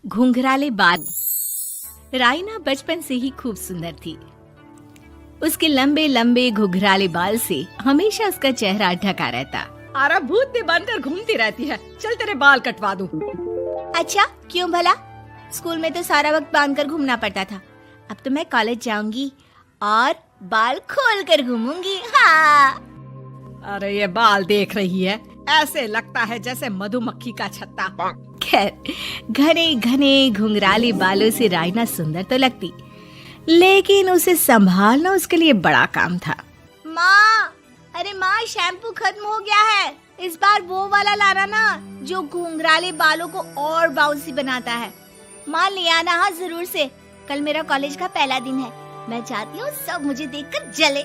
घुंघराले बाल। राइना बचपन से ही खूब सुंदर थी। उसके लंबे लंबे घुंघराले बाल से हमेशा उसका चेहरा ढका रहता। अरे भूत बनकर घूमती रहती है, चल तेरे बाल कटवा दूं। अच्छा, क्यों भला? स्कूल में तो सारा वक्त बांधकर घूमना पड़ता था। अब तो मैं कॉलेज जाऊंगी और बाल खोलकर घूमूंगी। हाँ। अरे ये बाल देख रही है, ऐसे लगता है जैसे मधुमक्खी का छत्ता। खैर, घने घने घुंघराले बालों से राइना सुंदर तो लगती, लेकिन उसे संभालना उसके लिए बड़ा काम था। माँ, अरे माँ, शैम्पू खत्म हो गया है। इस बार वो वाला लाना ना, जो घुंघराले बालों को और बाउंसी बनाता है। माँ ले आना, हाँ जरूर से। कल मेरा कॉलेज का पहला दिन है, मैं चाहती हूँ सब मुझे देखकर जले।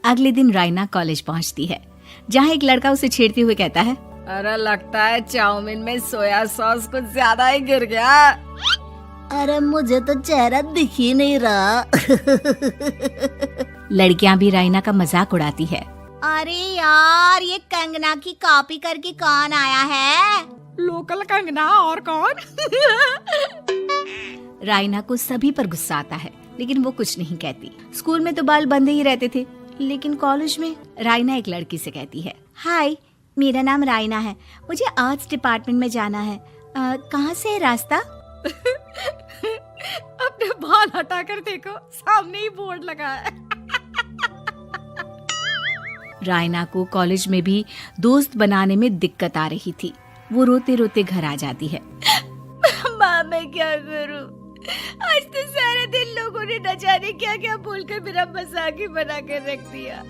अगले दिन राइना कॉलेज पहुँचती है, जहाँ एक लड़का उसे छेड़ते हुए कहता है, अरे लगता है चाउमीन में सोया सॉस कुछ ज्यादा ही गिर गया। अरे मुझे तो चेहरा दिख ही नहीं रहा। लड़कियां भी राइना का मजाक उड़ाती है। अरे यार, ये कंगना की कॉपी करके कौन आया है? लोकल कंगना और कौन? राइना को सभी पर गुस्सा आता है, लेकिन वो कुछ नहीं कहती। स्कूल में तो बाल बंधे ही रहते थे, लेकिन कॉलेज में राइना एक लड़की से कहती है, हाय, मेरा नाम राइना है, मुझे आर्ट्स डिपार्टमेंट में जाना है। कहाँ से है रास्ता? अपने बाल हटा कर देखो, सामने ही बोर्ड लगा है। राइना को कॉलेज में भी दोस्त बनाने में दिक्कत आ रही थी। वो रोते रोते घर आ जाती है। माँ, मैं क्या करूं? आज तो सारा दिन लोगों ने न जाने क्या क्या बोलकर मेरा मजाक ही बना कर रख दिया।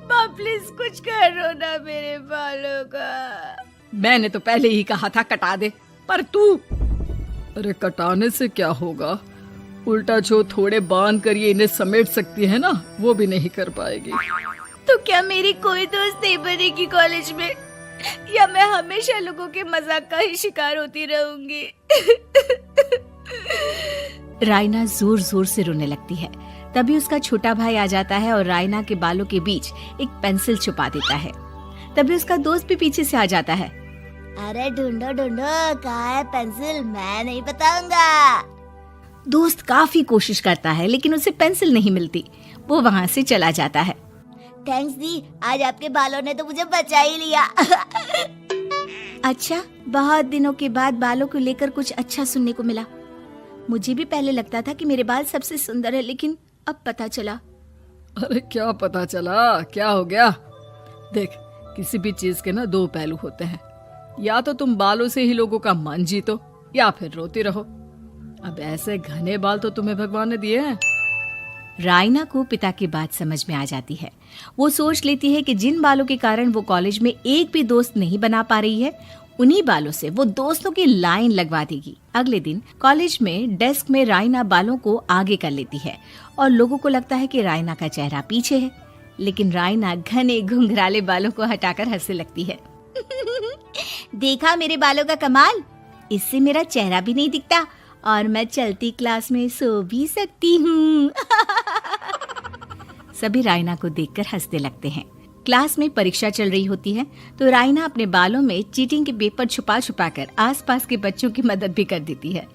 माँ प्लीज कुछ करो ना मेरे बालों का। मैंने तो पहले ही कहा था कटा दे, पर तू। अरे कटाने से क्या होगा, उल्टा जो थोड़े बांध कर ये इन्हें समेट सकती है ना, वो भी नहीं कर पाएगी। तो क्या मेरी कोई दोस्त नहीं बनेगी कॉलेज में, या मैं हमेशा लोगों के मजाक का ही शिकार होती रहूंगी? राइना जोर जोर से रोने लगती है। तभी उसका छोटा भाई आ जाता है और राइना के बालों के बीच एक पेंसिल छुपा देता है। तभी उसका दोस्त भी पीछे से आ जाता है। अरे ढूंढो ढूंढो, कहाँ है पेंसिल? मैं नहीं बताऊंगा। दोस्त काफी कोशिश करता है, लेकिन उसे पेंसिल नहीं मिलती। वो वहाँ से चला जाता है। थैंक्स दी, आज आपके बालों ने तो मुझे बचा ही लिया। अच्छा, बहुत दिनों के बाद बालों को लेकर कुछ अच्छा सुनने को मिला। मुझे भी पहले लगता था कि मेरे बाल सबसे सुंदर है, लेकिन अब पता चला। अरे क्या पता चला, क्या हो गया? देख, किसी भी चीज के ना दो पहलू होते हैं। या तो तुम बालों से ही लोगों का मन जीतो, या फिर रोती रहो। अब ऐसे घने बाल तो तुम्हें भगवान ने दिए हैं। राइना को पिता की बात समझ में आ जाती है। वो सोच लेती है कि जिन बालों के कारण वो कॉलेज में एक भी दोस्त नहीं बना पा रही है, उन्हीं बालों से वो दोस्तों की लाइन लगवा देगी। अगले दिन कॉलेज में डेस्क में राइना बालों को आगे कर लेती है और लोगों को लगता है कि राइना का चेहरा पीछे है, लेकिन राइना घने घुंघराले बालों को हटाकर हंसने लगती है। देखा मेरे बालों का कमाल, इससे मेरा चेहरा भी नहीं दिखता और मैं चलती क्लास में सो भी सकती हूँ। सभी राइना को देखकर हंसने लगते हैं। क्लास में परीक्षा चल रही होती है, तो राइना अपने बालों में चीटिंग के पेपर छुपा छुपा कर आसपास के बच्चों की मदद भी कर देती है,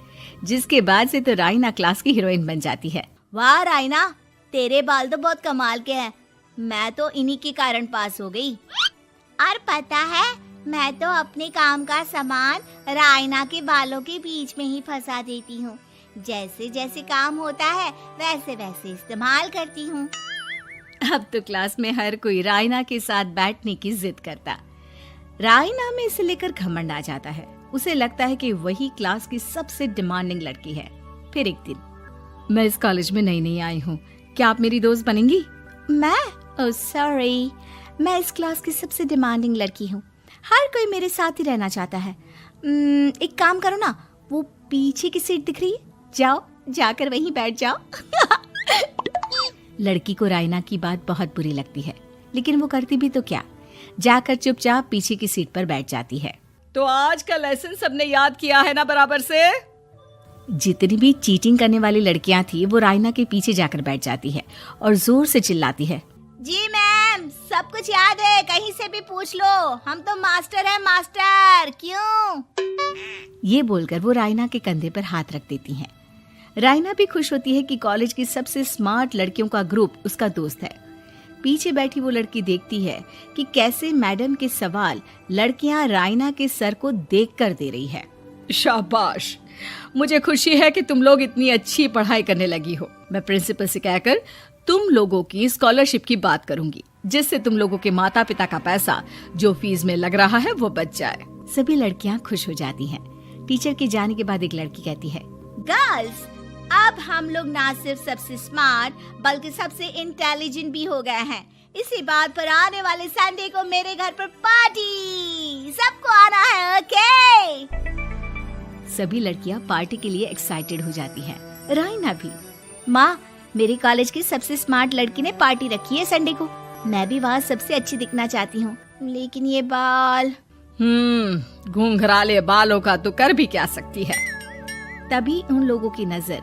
जिसके बाद से तो राइना क्लास की हीरोइन बन जाती है। वाह राइना, तेरे बाल तो बहुत कमाल के हैं। मैं तो इन्हीं के कारण पास हो गई। और पता है, मैं तो अपने काम का सामान राइना के बालों के बीच में ही फंसा देती हूँ। जैसे जैसे काम होता है वैसे वैसे इस्तेमाल करती हूँ। अब तो क्लास में हर कोई राइना के साथ बैठने की जिद करता। राइना में इसे लेकर घमंड आ जाता है। उसे लगता है कि वही क्लास की सबसे डिमांडिंग लड़की है। फिर एक दिन, मैं इस कॉलेज में नई नई आई हूँ, क्या आप मेरी दोस्त बनेंगी? मैं? ओह सॉरी, मैं इस क्लास की सबसे डिमांडिंग लड़की हूँ। हर कोई मेरे साथ ही रहना चाहता है। एक काम करो ना, वो पीछे की सीट दिख रही है, जाओ जाकर वहीं बैठ जाओ। लड़की को राइना की बात बहुत बुरी लगती है, लेकिन वो करती भी तो क्या, जाकर चुपचाप पीछे की सीट पर बैठ जाती है। तो आज का लेसन सबने याद किया है ना बराबर से? जितनी भी चीटिंग करने वाली लड़कियां थी, वो राइना के पीछे जाकर बैठ जाती है और जोर से चिल्लाती है, जी मैम, सब कुछ याद है, कहीं से भी पूछ लो, हम तो मास्टर हैं मास्टर। क्यों? ये बोलकर वो रायना के कंधे पर हाथ रख देती हैं। रायना भी खुश होती है कि कॉलेज की सबसे स्मार्ट लड़कियों का ग्रुप उसका दोस्त है। पीछे बैठी वो लड़की देखती है कि कैसे मैडम के सवाल लड़कियां रायना के सर को देखकर दे रही है। शाबाश, मुझे खुशी है कि तुम लोग इतनी अच्छी पढ़ाई करने लगी हो। मैं प्रिंसिपल से कहकर तुम लोगों की स्कॉलरशिप की बात करूंगी, जिससे तुम लोगों के माता पिता का पैसा जो फीस में लग रहा है वो बच जाए। सभी लड़कियां खुश हो जाती हैं। टीचर के जाने के बाद एक लड़की कहती है, गर्ल्स, अब हम लोग ना सिर्फ सबसे स्मार्ट बल्कि सबसे इंटेलिजेंट भी हो गए हैं। इसी बात पर आने वाले संडे को मेरे घर पर पार्टी, सबको आना है, ओके? सभी लड़कियां पार्टी के लिए एक्साइटेड हो जाती हैं। रायना भी। माँ, मेरे कॉलेज की सबसे स्मार्ट लड़की ने पार्टी रखी है संडे को। मैं भी वहाँ सबसे अच्छी दिखना चाहती हूँ, लेकिन ये बाल। घुंघराले बालों का तो कर भी क्या सकती है। तभी उन लोगों की नजर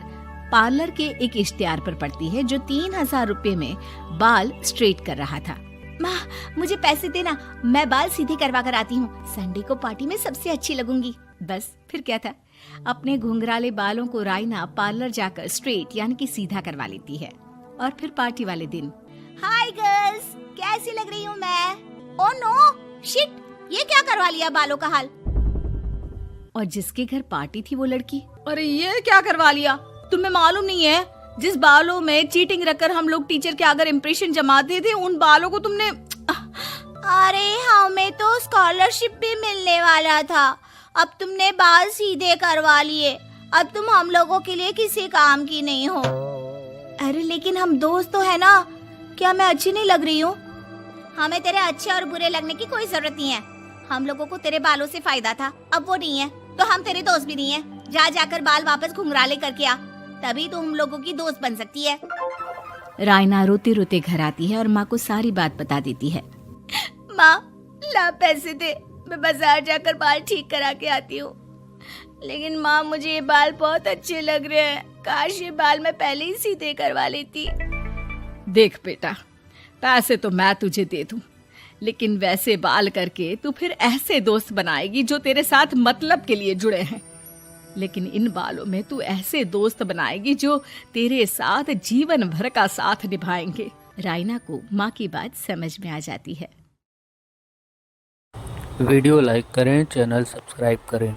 पार्लर के एक इश्तिहार पर पड़ती है जो 3000 रुपए में बाल स्ट्रेट कर रहा था। माँ, मुझे पैसे देना, मैं बाल सीधे करवा कर आती हूँ। संडे को पार्टी में सबसे अच्छी लगूंगी। बस फिर क्या था, अपने घुंघराले बालों को रायना पार्लर जाकर स्ट्रेट यानी कि सीधा करवा लेती है। और फिर पार्टी वाले दिन, हाय गर्ल्स, कैसी लग रही हूँ मैं? ओह नो, शिट, ये क्या करवा लिया बालों का हाल? और जिसके घर पार्टी थी वो लड़की, अरे ये क्या करवा लिया? तुम्हें मालूम नहीं है, जिस बालों में चीटिंग रखकर हम लोग टीचर के अगर इम्प्रेशन जमाते थे, उन बालों को तुमने। अरे हमें तो स्कॉलरशिप भी मिलने वाला था, अब तुमने बाल सीधे करवा लिए। अब तुम हम लोगों के लिए किसी काम की नहीं हो। अरे लेकिन हम दोस्त तो है ना, क्या मैं अच्छी नहीं लग रही हूँ? हमें तेरे अच्छे और बुरे लगने की कोई जरूरत नहीं है। हम लोगों को तेरे बालों से फायदा था, अब वो नहीं है, तो हम तेरे दोस्त भी नहीं है। जाकर बाल वापस घुंघराले करके आ, तभी तो हम लोगों की दोस्त बन सकती है। रायना रोते रोते घर आती है और माँ को सारी बात बता देती है। माँ, ला पैसे दे, मैं बाजार जाकर बाल ठीक करा के आती हूँ। लेकिन माँ, मुझे ये बाल बहुत अच्छे लग रहे हैं, काश ये बाल मैं पहले ही सीधे करवा लेती। देख बेटा, पैसे तो मैं तुझे दे दूं, लेकिन वैसे बाल करके तू फिर ऐसे दोस्त बनाएगी जो तेरे साथ मतलब के लिए जुड़े हैं। लेकिन इन बालों में तू ऐसे दोस्त बनाएगी जो तेरे साथ जीवन भर का साथ निभाएंगे। रायना को माँ की बात समझ में आ जाती है। वीडियो लाइक करें, चैनल सब्सक्राइब करें।